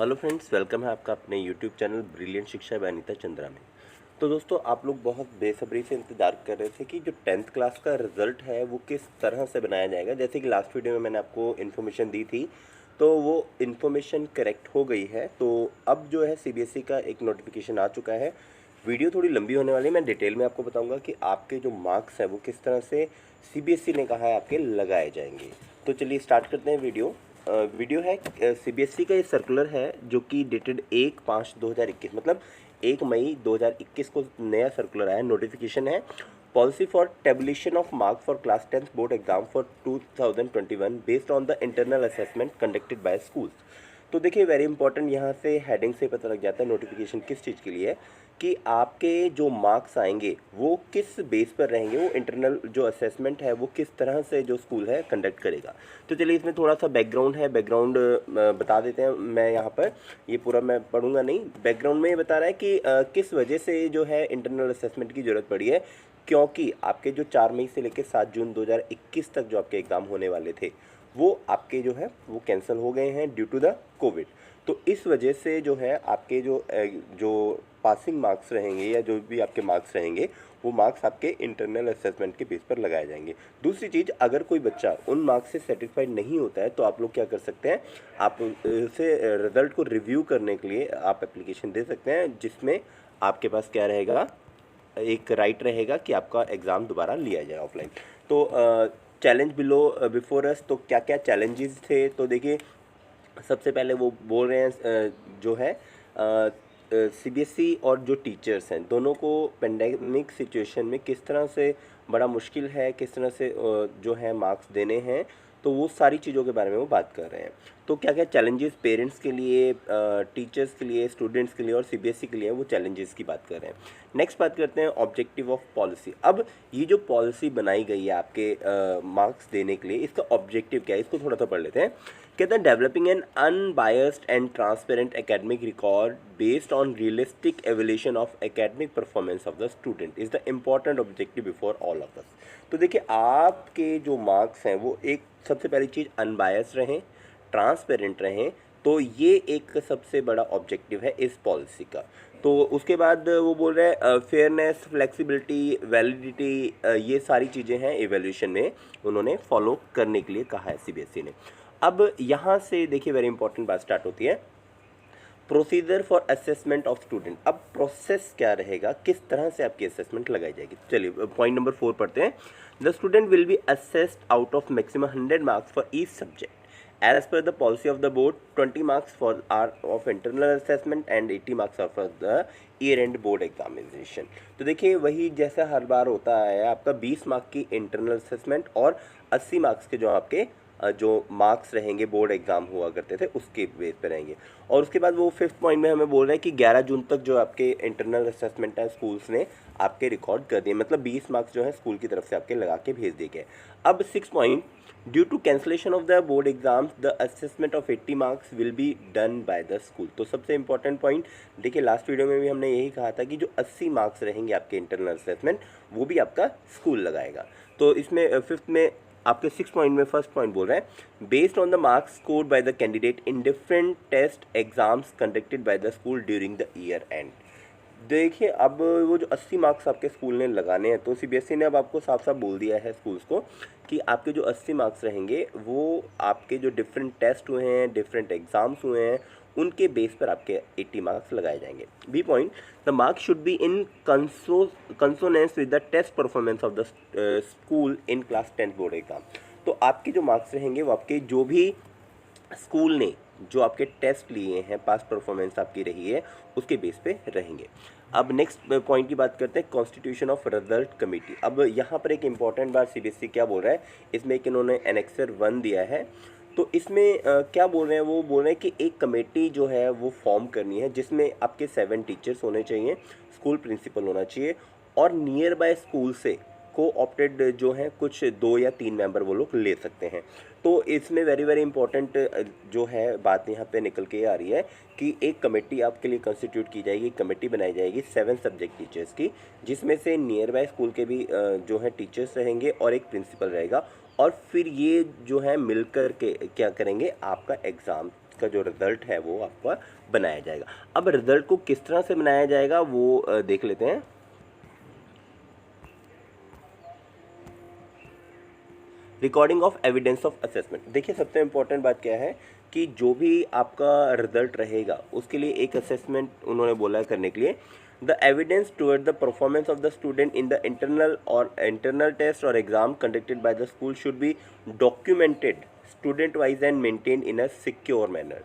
Hello friends, welcome है आपका अपने यूट्यूब चैनल ब्रिलियंट शिक्षा बाय अनीता चंद्रा में। तो दोस्तों, आप लोग बहुत बेसब्री से इंतज़ार कर रहे थे कि जो 10th क्लास का रिज़ल्ट है वो किस तरह से बनाया जाएगा। जैसे कि लास्ट वीडियो में मैंने आपको इन्फॉर्मेशन दी थी, तो वो इन्फॉर्मेशन करेक्ट हो गई है। तो अब जो है सीबीएसई का एक नोटिफिकेशन आ चुका है। वीडियो थोड़ी लंबी होने वाली है, मैं डिटेल में आपको बताऊँगा कि आपके जो मार्क्स हैं वो किस तरह से सीबीएसई ने कहा है आपके लगाए जाएंगे। तो चलिए स्टार्ट करते हैं वीडियो। वीडियो है सीबीएसई का ये सर्कुलर है जो कि डेटेड 1/5/2021 मतलब 1 मई 2021 को नया सर्कुलर आया, नोटिफिकेशन है। Policy for tabulation of marks for class 10th board exam for 2021 based on the internal assessment conducted bye schools. तो देखिए, वेरी इंपॉर्टेंट, यहाँ से हेडिंग से पता लग जाता है नोटिफिकेशन किस चीज़ के लिए है कि आपके जो मार्क्स आएंगे वो किस बेस पर रहेंगे, वो इंटरनल जो असेसमेंट है वो किस तरह से जो स्कूल है कंडक्ट करेगा। तो चलिए इसमें थोड़ा सा बैकग्राउंड है, बैकग्राउंड बता देते हैं। मैं यहाँ पर ये पूरा मैं पढ़ूंगा नहीं, बैकग्राउंड में ये बता रहा है कि किस वजह से जो है इंटरनल असेसमेंट की ज़रूरत पड़ी है। क्योंकि आपके जो 4 मई से लेकर 7 जून 2021 तक जो आपके एग्ज़ाम होने वाले थे वो आपके जो है वो कैंसिल हो गए हैं ड्यू टू द कोविड। तो इस वजह से जो है आपके जो पासिंग मार्क्स रहेंगे या जो भी आपके मार्क्स रहेंगे वो मार्क्स आपके इंटरनल असेसमेंट के बेस पर लगाए जाएंगे। दूसरी चीज़, अगर कोई बच्चा उन मार्क्स से सेटिस्फाइड नहीं होता है तो आप लोग क्या कर सकते हैं, आप उसे रिज़ल्ट को रिव्यू करने के लिए आप एप्लीकेशन दे सकते हैं, जिसमें आपके पास क्या रहेगा, एक राइट रहेगा कि आपका एग्ज़ाम दोबारा लिया जाए ऑफलाइन। तो चैलेंज बिफोर अस, तो क्या क्या चैलेंजेस थे, तो देखिए सबसे पहले वो बोल रहे हैं जो है सीबीएसई और जो टीचर्स हैं दोनों को पेंडेमिक सिचुएशन में किस तरह से बड़ा मुश्किल है, किस तरह से जो है मार्क्स देने हैं, तो वो सारी चीज़ों के बारे में वो बात कर रहे हैं। तो क्या क्या चैलेंजेस पेरेंट्स के लिए, टीचर्स के लिए, स्टूडेंट्स के लिए और सीबीएसई के लिए, वो चैलेंजेस की बात कर रहे हैं। नेक्स्ट बात करते हैं ऑब्जेक्टिव ऑफ पॉलिसी। अब ये जो पॉलिसी बनाई गई है आपके मार्क्स देने के लिए, इसका ऑब्जेक्टिव क्या है, इसको थोड़ा सा पढ़ लेते हैं। कहते हैं developing N unbiased and transparent academic record based on realistic evolution of academic performance of the student is the important objective before all of us. तो देखिए, आपके जो मार्क्स हैं वो एक सबसे पहली चीज़ अनबायस्ड रहें, ट्रांसपेरेंट रहें। तो ये एक सबसे बड़ा ऑब्जेक्टिव है इस पॉलिसी का। तो उसके बाद वो बोल रहे हैं फेयरनेस, फ्लेक्सिबिलिटी, वैलिडिटी, ये सारी चीज़ें हैं एवल्यूशन में उन्होंने फॉलो करने के लिए कहा है सीबीएसई ने। अब यहाँ से देखिए वेरी इंपॉर्टेंट बात स्टार्ट होती है, procedure for assessment of student. अब प्रोसेस क्या रहेगा, किस तरह से आपकी असेसमेंट लगाई जाएगी। चलिए पॉइंट नंबर 4 पढ़ते हैं। The student will be assessed out of maximum 100 marks for each subject as per the policy of the board. 20 marks for are of internal assessment and 80 marks are for the year and board examination. तो देखिए वही जैसा हर बार होता है, आपका 20 mark की internal assessment और 80 marks के जो आपके जो मार्क्स रहेंगे बोर्ड एग्ज़ाम हुआ करते थे उसके बेस पे रहेंगे। और उसके बाद वो 5th पॉइंट में हमें बोल रहे हैं कि 11 जून तक जो आपके इंटरनल असेसमेंट है स्कूल्स ने आपके रिकॉर्ड कर दिए, मतलब 20 मार्क्स जो है स्कूल की तरफ से आपके लगा के भेज दिए गए। अब 6 point, due to cancellation of the board exams the assessment of 80 marks will be done by the school. तो सबसे इंपॉर्टेंट पॉइंट, देखिए लास्ट वीडियो में भी हमने यही कहा था कि जो 80 मार्क्स रहेंगे आपके इंटरनल असेसमेंट वो भी आपका स्कूल लगाएगा। तो इसमें 5th में आपके 6 पॉइंट में फर्स्ट पॉइंट बोल रहे हैं, based on the marks scored by the candidate in different test exams conducted by the school during the year end. देखिए अब वो जो 80 मार्क्स आपके स्कूल ने लगाने हैं, तो सीबीएसई ने अब आपको साफ साफ बोल दिया है स्कूल्स को कि आपके जो 80 मार्क्स रहेंगे वो आपके जो डिफरेंट टेस्ट हुए हैं, डिफरेंट एग्ज़ाम्स हुए हैं, उनके बेस पर आपके 80 मार्क्स लगाए जाएंगे। B point, the marks should be in consonance with the test performance of the school in class 10th board exam. तो आपके जो मार्क्स रहेंगे वो आपके जो भी स्कूल ने जो आपके टेस्ट लिए हैं, पास परफॉर्मेंस आपकी रही है, उसके बेस पे रहेंगे। अब नेक्स्ट पॉइंट की बात करते हैं, कॉन्स्टिट्यूशन ऑफ रिजल्ट कमेटी। अब यहाँ पर एक इंपॉर्टेंट बात सीबीएसई क्या बोल रहा है, इसमें एक इन्होंने एनेक्सर 1 दिया है। तो इसमें क्या बोल रहे हैं, वो बोल रहे हैं कि एक कमेटी जो है वो फॉर्म करनी है जिसमें आपके 7 टीचर्स होने चाहिए, स्कूल प्रिंसिपल होना चाहिए और नियर बाय स्कूल से को ऑप्टेड जो हैं कुछ 2 या 3 मेंबर वो लोग ले सकते हैं। तो इसमें वेरी वेरी इंपॉर्टेंट जो है बात यहाँ पे निकल के आ रही है कि एक कमेटी आपके लिए कंस्टिट्यूट की जाएगी, कमेटी बनाई जाएगी 7 सब्जेक्ट टीचर्स की, जिसमें से नियर बाय स्कूल के भी जो है टीचर्स रहेंगे और एक प्रिंसिपल रहेगा। और फिर ये जो है मिलकर के क्या करेंगे, आपका एग्ज़ाम का जो रिज़ल्ट है वो आपका बनाया जाएगा। अब रिज़ल्ट को किस तरह से बनाया जाएगा वो देख लेते हैं। Recording of evidence of assessment. देखिए सबसे इम्पोर्टेंट बात क्या है कि जो भी आपका रिजल्ट रहेगा उसके लिए एक असेसमेंट उन्होंने बोला है करने के लिए। The evidence toward the performance of the student in the internal test और exam conducted by the school should be documented student wise and maintained in a secure manner.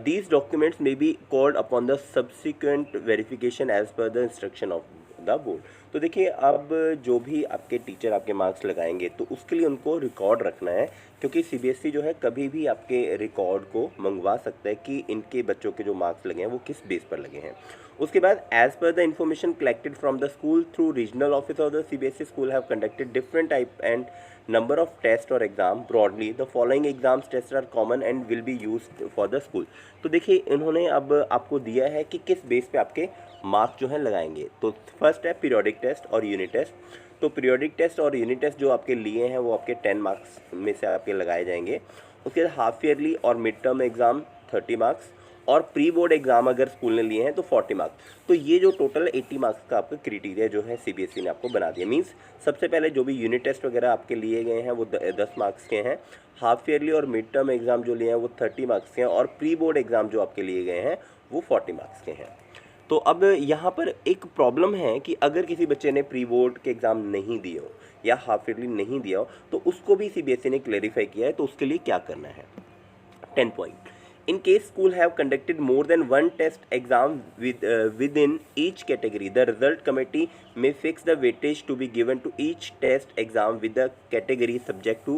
These documents may be called upon the subsequent verification as per the instruction of the board. तो देखिए अब जो भी आपके teacher आपके marks लगाएंगे तो उसके लिए उनको रिकॉर्ड रखना है, क्योंकि सीबीएसई जो है कभी भी आपके रिकॉर्ड को मंगवा सकता है कि इनके बच्चों के जो मार्क्स लगे हैं वो किस बेस पर लगे हैं. उसके बाद as per the information collected from the school through regional office of the CBSE school have conducted different type and number of tests or exam broadly the following exams tests are common and will be used for the school. तो देखिए इन्होंने अब आपको दिया है कि किस base पे आपके मार्क्स जो है लगाएंगे. तो फर्स्ट है पीरियोडिक टेस्ट और यूनिट टेस्ट. तो पीरियोडिक टेस्ट और यूनिट टेस्ट जो आपके लिए हैं वो आपके 10 मार्क्स में से आपके लगाए जाएंगे. उसके बाद हाफ ईयरली और मिड टर्म एग्जाम 30 मार्क्स और प्री बोर्ड एग्जाम अगर स्कूल ने लिए हैं तो 40 मार्क्स. तो ये जो टोटल 80 मार्क्स का आपका क्राइटेरिया जो है सीबीएसई ने आपको बना दिया. मींस सबसे पहले जो भी यूनिट टेस्ट वगैरह आपके लिए गए हैं वो 10 मार्क्स के हैं. हाफ ईयरली और मिड टर्म एग्जाम जो लिए हैं वो 30 मार्क्स के हैं और प्री बोर्ड एग्जाम जो आपके लिए गए हैं वो 40 मार्क्स के हैं. तो अब यहाँ पर एक प्रॉब्लम है कि अगर किसी बच्चे ने प्री बोर्ड के एग्ज़ाम नहीं दिए हो या हाफ ईयरली नहीं दिया हो तो उसको भी सीबीएसई ने क्लेरिफाई किया है. तो उसके लिए क्या करना है. 10 point. In case school have conducted more than one test exam within each category, the result committee may fix the weightage to be given to each test exam with the category subject to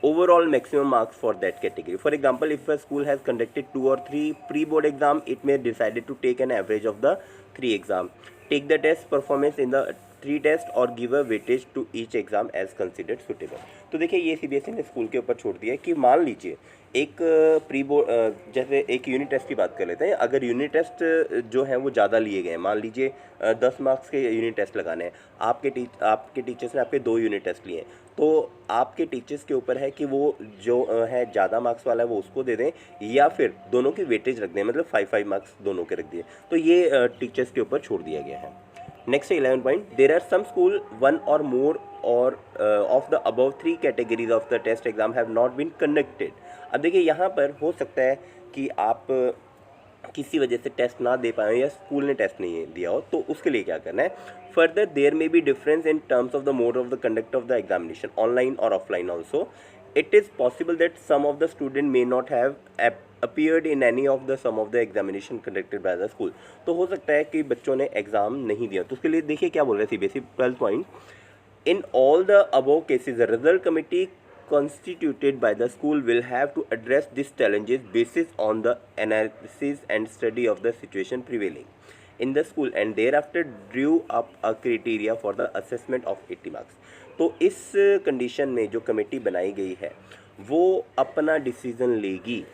overall maximum marks for that category. For example, if a school has conducted 2 or 3 pre-board exam, it may decided to take an average of the 3 exam. Take the test performance in the 3 test और give a weightage to each exam as considered suitable. तो देखिए ये CBSE ने school के ऊपर छोड़ दिया है कि मान लीजिए एक प्री बोर्ड जैसे एक यूनिट टेस्ट की बात कर लेते हैं. अगर यूनिट टेस्ट जो है वो ज़्यादा लिए गए हैं, मान लीजिए 10 मार्क्स के यूनिट टेस्ट लगाने हैं, आपके टीचर्स ने आपके 2 यूनिट टेस्ट लिए हैं, तो आपके टीचर्स के ऊपर है कि वो जो है ज़्यादा मार्क्स वाला है वो उसको दे दें या फिर दोनों की वेटेज रख दें, मतलब 5-5 मार्क्स दोनों के रख दिए. तो ये टीचर्स के ऊपर छोड़ दिया गया है. Next 11 point. There are some school one or more or of the above 3 categories of the test exam have not been conducted. अब देखिए यहाँ पर हो सकता है कि आप किसी वजह से टेस्ट ना दे पाए या स्कूल ने टेस्ट नहीं दिया हो, तो उसके लिए क्या करना है. Further there may be difference in terms of the mode of the conduct of the examination online और offline also. It is possible that some of the student may not have appeared in any of the some of the examination conducted by the school. तो हो सकता है कि बच्चों ने exam नहीं दिया. तो उसके लिए देखिए क्या बोल रहे हैं CBSE. 12 point. In all the above cases, the result committee constituted by the school will have to address these challenges based on the analysis and study of the situation prevailing in the school and thereafter drew up a criteria for the assessment of 80 marks. तो इस condition में जो committee बनाई गई है वो अपना decision लेगी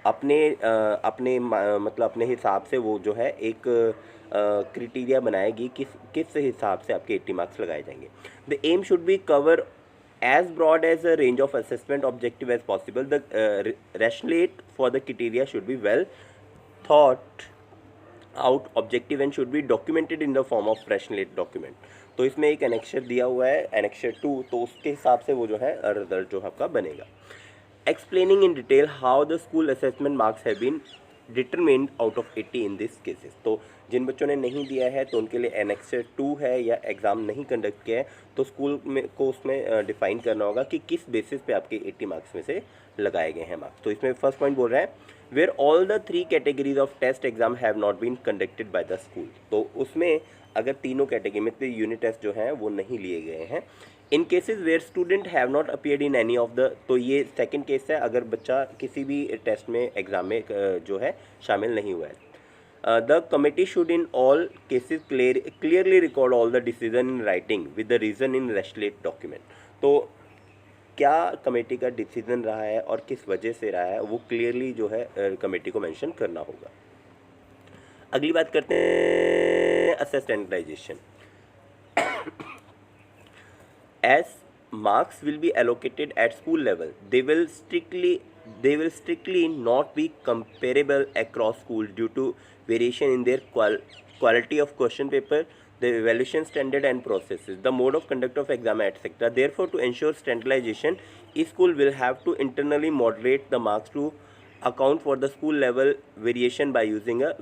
अपने मतलब अपने हिसाब से. वो जो है एक क्राइटेरिया बनाएगी किस हिसाब से आपके 80 मार्क्स लगाए जाएंगे. The aim should be cover as broad as a range of assessment objective as possible. The rationale for the criteria should be well thought out objective and should be documented in the form of rationale document. तो इसमें एक annexure दिया हुआ है, annexure 2, तो उसके हिसाब से वो जो है रिजल्ट जो आपका बनेगा. Explaining in detail how the school assessment marks have been determined out of 80 in this cases. तो जिन बच्चों ने नहीं दिया है तो उनके लिए एनेक्सर 2 है या एग्ज़ाम नहीं कंडक्ट किया है तो स्कूल में को उसमें डिफाइन करना होगा कि किस बेसिस पे आपके 80 मार्क्स में से लगाए गए हैं मार्क्स. तो इसमें फर्स्ट पॉइंट बोल रहा है where all the 3 categories of test exam have not been conducted by the school. तो उसमें अगर तीनों कैटेगरी में यूनिट टेस्ट जो हैं वो नहीं लिए गए हैं. In cases where student have not appeared in any of the, तो ये सेकंड केस है अगर बच्चा किसी भी टेस्ट में एग्जाम में जो है शामिल नहीं हुआ है. The committee should in all cases clearly record all the decision in writing with the reason in resolute document. तो क्या कमेटी का डिसीजन रहा है और किस वजह से रहा है वो क्लियरली जो है कमेटी को मेंशन करना होगा. अगली बात करते हैं assess standardization. As marks will be allocated at school level, they will strictly they will strictly not be comparable across schools due to variation in their quality of question paper, the evaluation standard and processes, the mode of conduct of exam, etc. Therefore, to ensure standardization, each school will have to internally moderate the marks to account for the school level variation by using a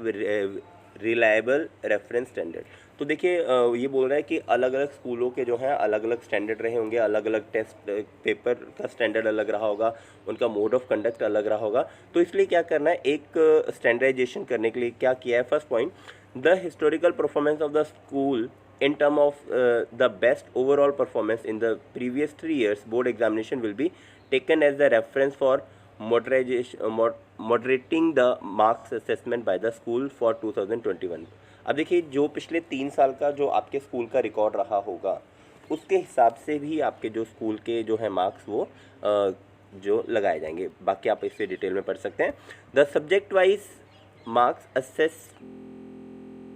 reliable reference standard. तो देखिए ये बोल रहा है कि अलग अलग स्कूलों के जो हैं अलग अलग स्टैंडर्ड रहे होंगे, अलग अलग टेस्ट पेपर का स्टैंडर्ड अलग रहा होगा, उनका मोड ऑफ कंडक्ट अलग रहा होगा। तो इसलिए क्या करना है, एक स्टैंडर्डाइजेशन करने के लिए क्या किया है, first point, the historical performance of the school in term of the best overall performance in the previous 3 years board examination will be taken as the reference for moderating the marks assessment by the school for 2021। अब देखिए जो पिछले 3 साल का जो आपके school का record रहा होगा उसके हिसाब से भी आपके जो स्कूल के जो है मार्क्स वो जो लगाए जाएंगे। बाकी आप इससे डिटेल में पढ़ सकते हैं। The subject wise marks assess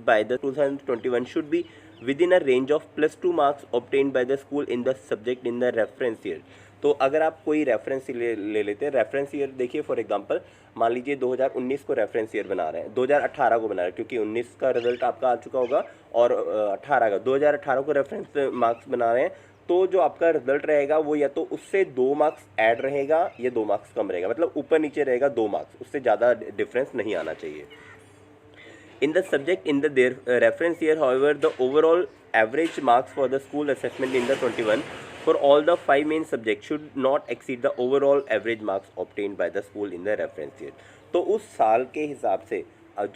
by the 2021 should be within a range of +2 marks obtained by the school in the subject in the reference year। तो अगर आप कोई रेफरेंस ले लेते हैं, रेफरेंस ईयर देखिए फॉर एग्जांपल मान लीजिए 2019 को रेफरेंस ईयर बना रहे हैं, 2018 को बना रहे हैं क्योंकि 19 का रिजल्ट आपका आ चुका होगा और 18 का 2018 को रेफरेंस मार्क्स बना रहे हैं, तो जो आपका रिजल्ट रहेगा वो या तो उससे 2 मार्क्स ऐड रहेगा या 2 मार्क्स कम रहेगा, मतलब ऊपर नीचे रहेगा 2 मार्क्स, उससे ज़्यादा डिफरेंस नहीं आना चाहिए। In the subject in the reference year, however, the overall average marks for the school assessment in the 21 for all the 5 main subjects should not exceed the overall average marks obtained by the school in the reference year। तो उस साल के हिसाब से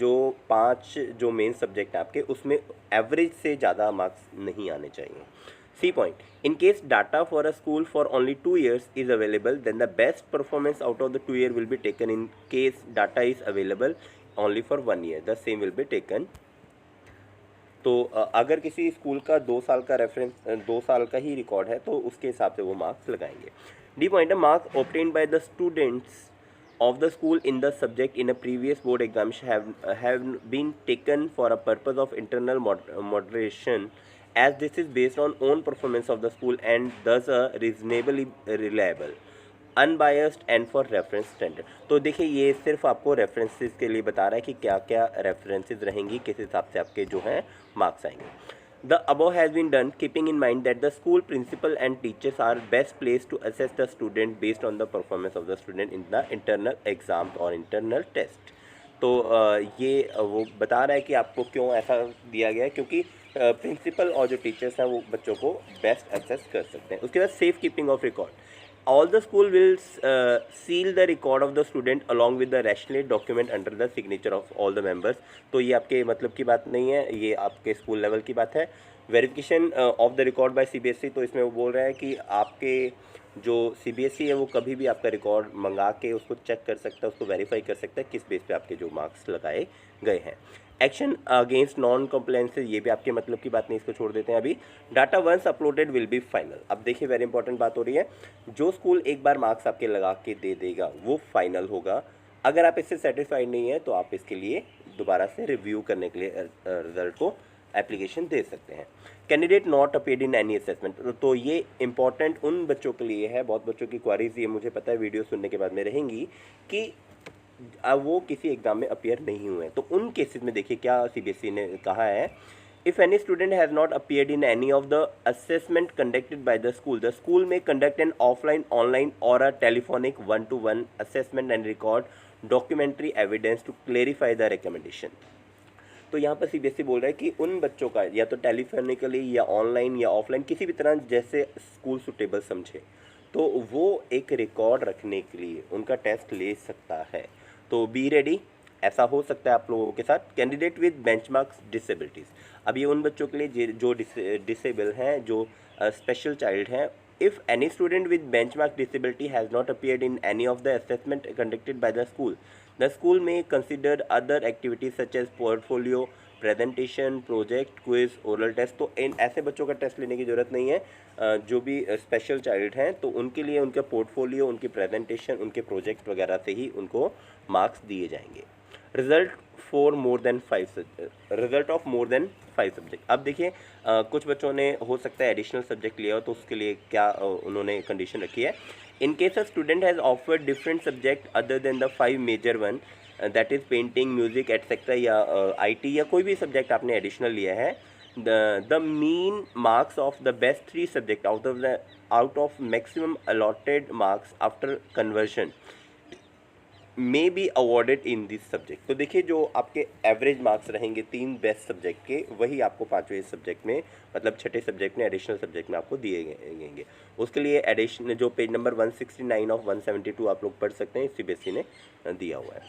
जो 5 जो main subject हैं आपके उसमें एवरेज से ज़्यादा मार्क्स नहीं आने चाहिए। C point, in case data for a school for only 2 years is available, then the best performance out of the 2 year will be taken। In case data is available only for 1 year, the same will be taken। तो अगर किसी school का 2 साल का reference 2 साल का ही record है तो उसके हिसाब से वो मार्क्स लगाएंगे। डी पॉइंट है, marks obtained by the students of the school in the subject in a previous board exams have been taken for a purpose of internal moderation, as this is based on own performance of the school and thus a reasonably reliable, unbiased and for reference standard. तो देखिए ये सिर्फ आपको references के लिए बता रहा है कि क्या क्या रेफरेंसेस रहेंगी, किस हिसाब से आपके जो हैं मार्क्स आएंगे। The above has been done keeping in mind that the school principal and teachers are best placed to assess the student based on the performance of the student in the internal exam or internal test। तो ये वो बता रहा है कि आपको क्यों ऐसा दिया गया है, क्योंकि प्रिंसिपल और जो टीचर्स हैं वो बच्चों को बेस्ट असेस कर सकते हैं। उसके बाद safe keeping of record, all the school will seal the record of the student along with the rationally document under the signature of all the members। तो ये आपके मतलब की बात नहीं है, ये आपके स्कूल लेवल की बात है। Verification of the record by CBSE, तो इसमें वो बोल रहा है कि आपके जो सीबीएसई है वो कभी भी आपका रिकॉर्ड मंगा के उसको चेक कर सकता है, उसको वेरीफाई कर सकता है किस बेस पे आपके जो मार्क्स लगाए गए हैं। एक्शन अगेंस्ट नॉन कम्प्लायंसेज, ये भी आपके मतलब की बात नहीं, इसको छोड़ देते हैं अभी। Data once uploaded will be final. अब देखिए वेरी इंपॉर्टेंट बात हो रही है, जो स्कूल एक बार मार्क्स आपके लगा के दे देगा वो फाइनल होगा। अगर आप इससे सेटिस्फाइड नहीं है तो आप इसके लिए दोबारा से रिव्यू करने के लिए रिजल्ट को एप्लीकेशन दे सकते हैं। Candidate not appeared in any assessment, तो ये इंपॉर्टेंट उन बच्चों के लिए है, बहुत बच्चों की क्वारीज ये मुझे पता है वीडियो सुनने के बाद में रहेंगी कि अब वो किसी एग्जाम में अपीयर नहीं हुए, तो उन केसेस में देखिए क्या सीबीएसई ने कहा है। If any student has not appeared in any of the assessment conducted by the school may conduct an offline, online or a telephonic 1-to-1 assessment and record documentary evidence to clarify the recommendation. तो यहाँ पर CBSE बोल रहा है कि उन बच्चों का या तो टेलीफोनिकली या ऑनलाइन या ऑफलाइन किसी भी तरह जैसे स्कूल सुटेबल समझे तो वो एक रिकॉर्ड रखने के लिए उनका टेस्ट ले सकता है। तो बी रेडी, ऐसा हो सकता है आप लोगों के साथ। कैंडिडेट विद बेंचमार्क्स डिसेबिलिटीज़, अब ये उन बच्चों के लिए जो डिसेबल हैं, जो स्पेशल चाइल्ड हैं। If any student with benchmark disability has not appeared in any of the assessment conducted by the school may considered other activities such as portfolio, presentation, project, quiz, oral test. तो इन ऐसे बच्चों का test लेने की ज़रूरत नहीं है, जो भी स्पेशल चाइल्ड हैं तो उनके लिए उनका पोर्टफोलियो, उनकी प्रेजेंटेशन, उनके प्रोजेक्ट वगैरह से ही उनको मार्क्स दिए जाएंगे। Result of more than 5 subject, अब देखिए कुछ बच्चों ने हो सकता है एडिशनल सब्जेक्ट लिया हो तो उसके लिए क्या उन्होंने कंडीशन रखी है। In case a student has offered different subject other than the 5 major one, that is painting, music etcetera या IT या कोई भी सब्जेक्ट आपने एडिशनल लिया है, the mean marks of the best 3 subject out of maximum allotted marks after conversion may be awarded in this subject. तो देखिए जो आपके एवरेज मार्क्स रहेंगे 3 बेस्ट सब्जेक्ट के, वही आपको 5वें सब्जेक्ट में, मतलब छठे सब्जेक्ट में, एडिशनल सब्जेक्ट में आपको दिए गएंगे। उसके लिए एडिशन जो पेज नंबर 169 ऑफ 172 आप लोग पढ़ सकते हैं, CBSE ने दिया हुआ है।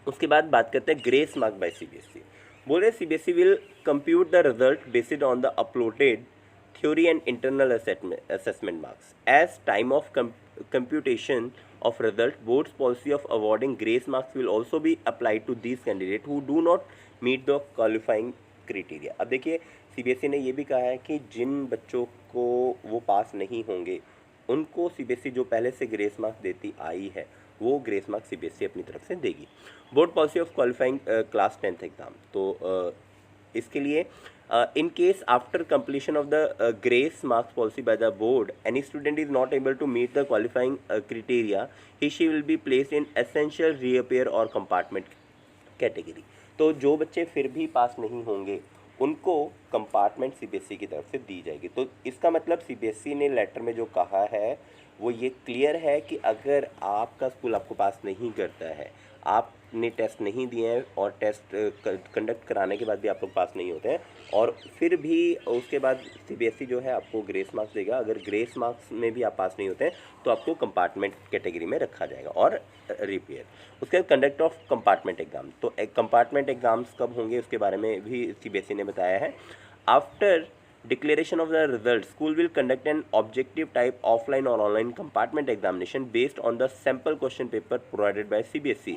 उसके बाद बात करते हैं ग्रेस मार्क बाय CBSE। बोल रहे CBSE will compute the result based on the uploaded theory and internal assessment marks. As time of computation of result, board's policy of awarding grace marks will also be applied to these candidates who do not meet the qualifying criteria. अब देखिए CBSE ने ये भी कहा है कि जिन बच्चों को वो पास नहीं होंगे उनको CBSE जो पहले से ग्रेस मार्क्स देती आई है वो ग्रेस मार्क्स CBSE अपनी तरफ से देगी। Board policy of qualifying class 10th exam, तो इसके लिए in case after completion of the grace marks policy by the board, any student is not able to meet the qualifying criteria, she will be placed in essential reappear or compartment category. तो जो बच्चे फिर भी पास नहीं होंगे उनको compartment CBSE की तरफ से दी जाएगी। तो इसका मतलब CBSE ने लेटर में जो कहा है वो ये क्लियर है कि अगर आपका स्कूल आपको पास नहीं करता है, आपने टेस्ट नहीं दिए हैं और टेस्ट कंडक्ट कराने के बाद भी आप लोग पास नहीं होते हैं और फिर भी उसके बाद CBSE जो है आपको ग्रेस मार्क्स देगा, अगर ग्रेस मार्क्स में भी आप पास नहीं होते हैं तो आपको कंपार्टमेंट कैटेगरी में रखा जाएगा और रिपेयर। उसके बाद कंडक्ट ऑफ कंपार्टमेंट एग्जाम, तो कंपार्टमेंट एग्जाम्स कब होंगे उसके बारे में भी CBSE ने बताया है। After declaration of the result, school will conduct an objective type offline or online compartment examination based on the sample question paper provided by CBSE.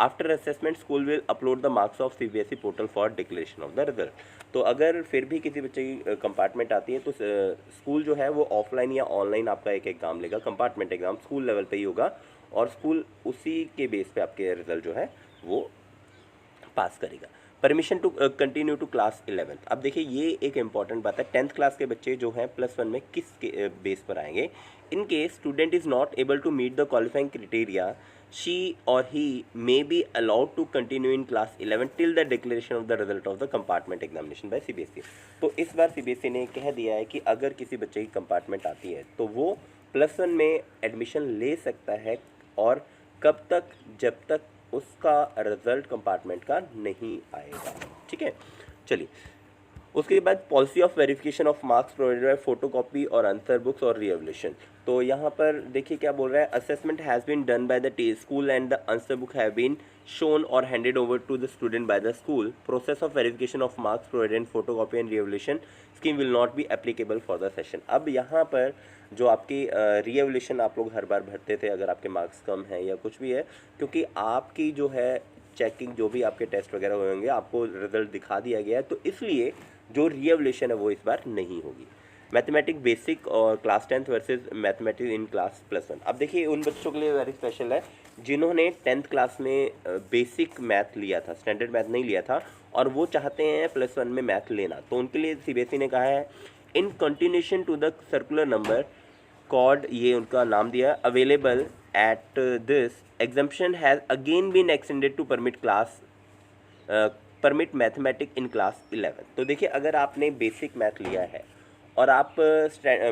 After assessment, school will upload the marks of CBSE portal for declaration of the result. तो अगर फिर भी किसी बच्चे की compartment आती है तो स्कूल जो है वो ऑफलाइन या ऑनलाइन आपका एक एग्ज़ाम लेगा, कंपार्टमेंट एग्ज़ाम स्कूल लेवल पे ही होगा और स्कूल उसी के बेस पे आपके रिजल्ट जो है वो पास करेगा। Permission to continue to class 11। अब देखिए ये एक इंपॉर्टेंट बात है, 10th क्लास के बच्चे जो हैं +1 में किस के बेस पर आएंगे। In case student is not able to meet the qualifying criteria, she or he may be allowed to continue in class 11 till the declaration of the result of the compartment examination by CBSE। तो इस बार CBSE ने कह दिया है कि अगर किसी बच्चे की कंपार्टमेंट आती है तो वो +1 में एडमिशन ले सकता है, और कब तक, जब तक उसका रिजल्ट कंपार्टमेंट का नहीं आएगा। ठीक है, चलिए उसके बाद policy of verification of marks provided by photocopy और आंसर बुक्स और रीएवल्यूशन। तो यहाँ पर देखिए क्या बोल रहा है, assessment has been done by the school and the answer book have been shown or handed over to the student by the school. Process of verification of marks provided in photocopy and re-evaluation scheme will not be applicable for the session. अब यहाँ पर जो आपकी री-एवल्यूशन आप लोग हर बार भरते थे अगर आपके मार्क्स कम हैं या कुछ भी है, क्योंकि आपकी जो है चेकिंग जो भी आपके टेस्ट वगैरह होंगे आपको रिजल्ट दिखा दिया गया है, तो इसलिए जो री-एवल्यूशन है वो इस बार नहीं होगी। मैथमेटिक्स बेसिक और class 10th versus mathematics in class +1। अब देखिए उन बच्चों के लिए वेरी स्पेशल है जिन्होंने 10th क्लास में बेसिक मैथ लिया था, स्टैंडर्ड मैथ नहीं लिया था, और वो चाहते हैं +1 में मैथ लेना। तो उनके लिए CBSE ने कहा है in continuation to the circular number code, ये उनका नाम दिया, available at this exemption has again been extended to permit mathematics in class 11। तो देखिए अगर आपने बेसिक मैथ लिया है और आप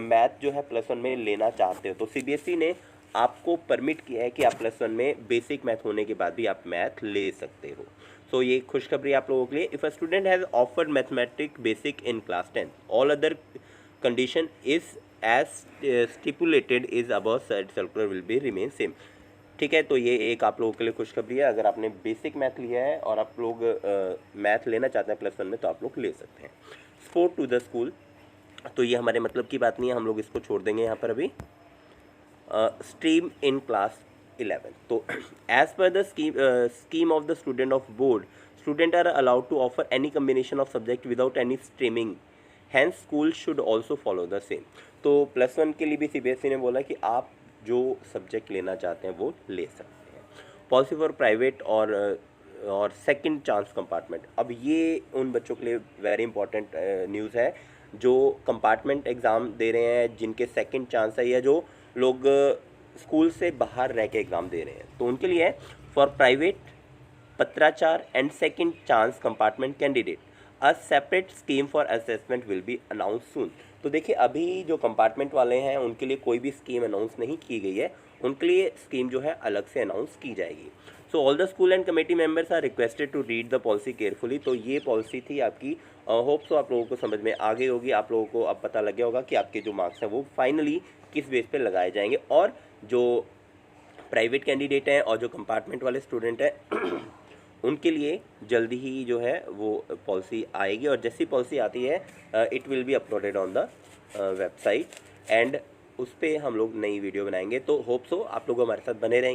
मैथ जो है +1 में लेना चाहते हो तो CBSE ने आपको परमिट किया है कि आप +1 में बेसिक मैथ होने के बाद भी आप मैथ ले सकते हो। सो ये खुशखबरी आप लोगों के लिए। If a student has offered mathematics basic in class 10 all other condition is as stipulated is above said circular will be remain same. ठीक है, तो ये एक आप लोगों के लिए खुशखबरी है, अगर आपने बेसिक मैथ लिया है और आप लोग मैथ लेना चाहते हैं +1 में तो आप लोग ले सकते हैं। सपोर्ट टू द स्कूल, तो ये हमारे मतलब की बात नहीं है, हम लोग इसको छोड़ देंगे यहाँ पर अभी। स्ट्रीम इन क्लास 11, तो as per the scheme of the student of board, student are allowed to offer any combination of subject without any streaming, hence school should also follow the same. तो +1 के लिए भी CBSE ने बोला कि आप जो सब्जेक्ट लेना चाहते हैं वो ले सकते हैं। पॉलिसी फॉर प्राइवेट और सेकंड चांस कंपार्टमेंट, अब ये उन बच्चों के लिए वेरी इंपॉर्टेंट न्यूज़ है जो कंपार्टमेंट एग्ज़ाम दे रहे हैं, जिनके सेकंड चांस है या जो लोग स्कूल से बाहर रह के एग्ज़ाम दे रहे हैं, तो उनके लिए है फॉर प्राइवेट पत्राचार and second chance compartment candidate a separate scheme for assessment will be announce सून। तो देखिए अभी जो कंपार्टमेंट वाले हैं उनके लिए कोई भी स्कीम अनाउंस नहीं की गई है, उनके लिए स्कीम जो है अलग से अनाउंस की जाएगी। So all the school and committee members are requested to read the policy carefully. तो ये पॉलिसी थी आपकी, होप सो आप लोगों को समझ में आ गई होगी, आप लोगों को अब पता लग गया होगा कि आपके जो मार्क्स हैं वो फाइनली किस बेस पे लगाए जाएंगे, और जो प्राइवेट कैंडिडेट हैं और जो कंपार्टमेंट वाले स्टूडेंट हैं उनके लिए जल्दी ही जो है वो पॉलिसी आएगी, और जैसी पॉलिसी आती है it will be uploaded on the website, and उस पर हम लोग नई वीडियो बनाएंगे। तो होप सो आप लोग हमारे साथ बने रहेंगे।